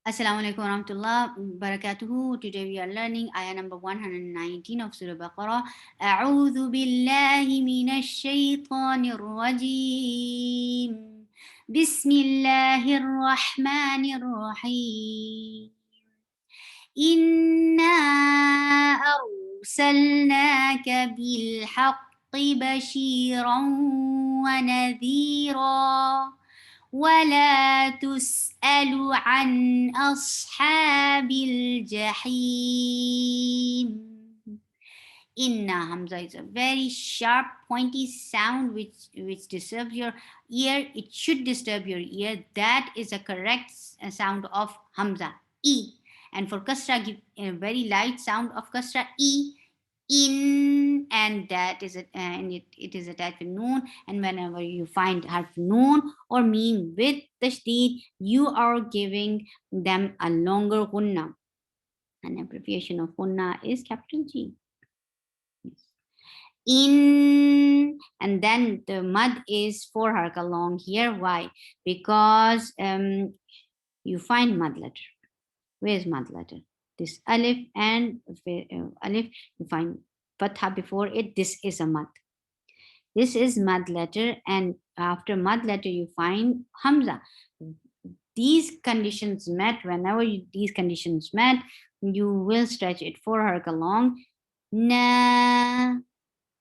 Assalamu alaikum warahmatullah barakatuhu. Today we are learning ayah number 119 of Surah Baqarah. A'udhu billahi minash shaitanir rajim. Bismillahir rahmanir rahim. Inna arsalnaka bil haqqi bashiran wa nadhira. ولا تسأل عن أصحاب الجحيم. Inna Hamza is a very sharp, pointy sound which disturbs your ear. It should disturb your ear. That is a correct sound of Hamza. E. And for Kasra, give a very light sound of Kasra. E. In, and that is and it is attached with noon, and whenever you find harf noon or meme with tashdid, you are giving them a longer gunna. An abbreviation of gunna is capital G. In, and then the mud is 4 haraka long here. Why? Because you find mud letter. Where's mud letter? This alif, and alif, you find fatha before it. This is a mud. This is mud letter, and after mud letter you find hamza. These conditions met. Whenever these conditions met, you will stretch it 4 haraka long. Na.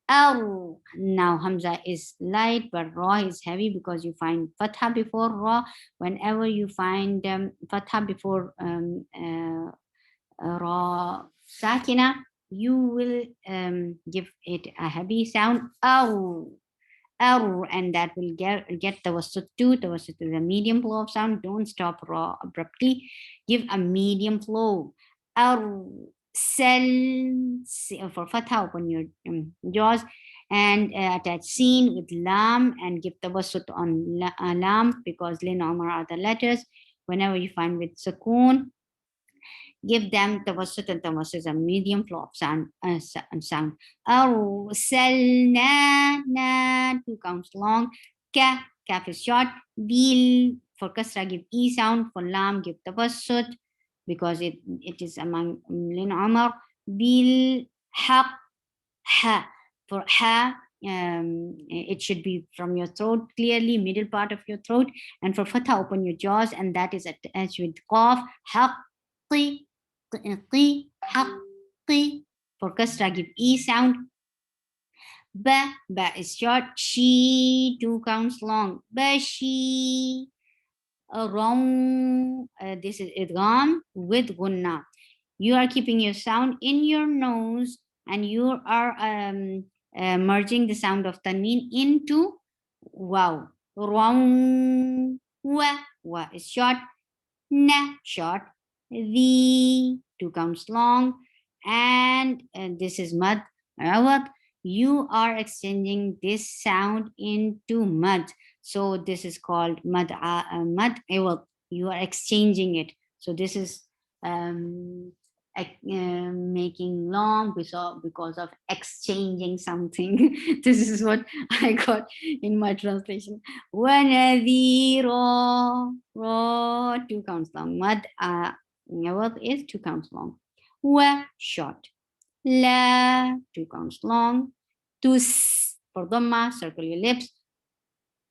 Oh, now Hamza is light, but Ra is heavy because you find Fatha before Ra. Whenever you find Fatha before Ra Sakina, you will give it a heavy sound. Oh, oh, and that will get tawassut too. Tawassut is a medium flow of sound. Don't stop Ra abruptly. Give a medium flow. Oh, sell for fatha, open your jaws, and attach seen with lam and give tawassut on lam because lin umar are the letters. Whenever you find with sukoon, give them tawassut, and tawassut is a medium flow of sound. Arsalna, na, 2 counts long. Kaf is short. Bil, for kasra give e sound. For lam give tawassut because it is among lin umar. Bil haq, ha, for ha, it should be from your throat clearly, middle part of your throat. And for fatha, open your jaws, and that is attached with qaf. Haqqi, qi, haqqi. For kasra give e sound. Ba, ba is short. She, 2 counts long. Bashi, wrong. This is idgham with gunna. You are keeping your sound in your nose, and you are merging the sound of tanween into wow. Wrong. Wa is short. Na, short. The, 2 counts long. And this is mad. Awad. You are exchanging this sound into mud. So this is called mad. Mad awad. You are exchanging it. So this is making long because of exchanging something. This is what I got in my translation. Wanadhira, ra, 2 counts long. Mad what is 2 counts long. Wa, short. La, 2 counts long. Tus, for dhamma, circle your lips.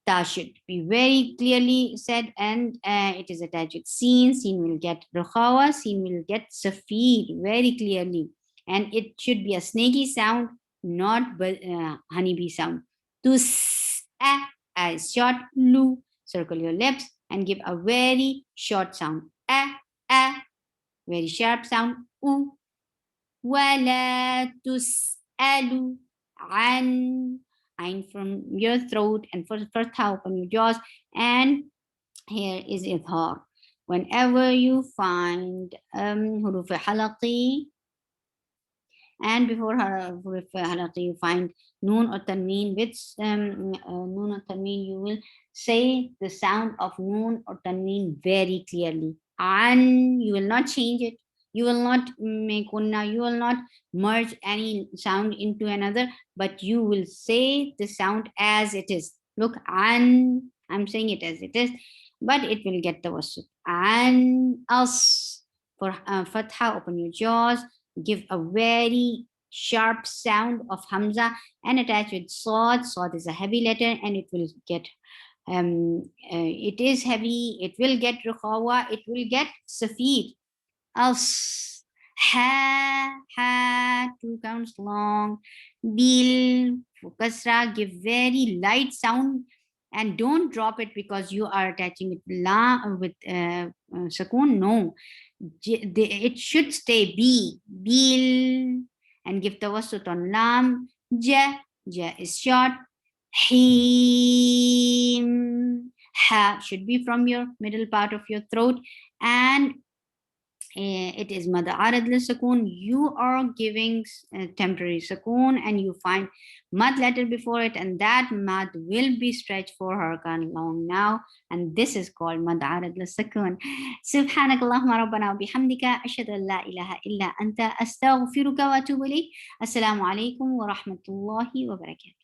Ta should be very clearly said, and it is attached with seen. Seen will get rukhawa, seen will get safid very clearly. And it should be a snaky sound, not honeybee sound. Tus, is short. Lu, circle your lips and give a very short sound. Very sharp sound. U, wala tus'alu an, Ain from your throat, and for fatha, open your jaws, and here is idhar. Whenever you find huruf halaqi, and before huruf halaqi you find noon or tanween, with noon or tanween, you will say the sound of noon or tanween very clearly. An, you will not change it. You will not make unna, you will not merge any sound into another, but you will say the sound as it is. Look, an, I'm saying it as it is. but it will get tawassut. And us, for fatha, open your jaws, give a very sharp sound of hamza and attach with sod. Sod is a heavy letter and it will get it is heavy, it will get rukhawa, it will get safid. As, ha, 2 counts long. Bil, for kasra, give very light sound and don't drop it because you are attaching it with sukoon. No, it should stay b, bil, and give tawassut on lam. Ja is short. Him, ha should be from your middle part of your throat, and it is mad arad li sukoon. You are giving temporary sukoon and you find mad letter before it, and that mad will be stretched for harkan long now, and this is called mad arad li sukoon. Subhanak Allahumma rabbana wa bihamdika ashhadu an la ilaha illa anta astaghfiruka wa atubu ilayk. Assalamu alaikum wa rahmatullahi wa barakatuh.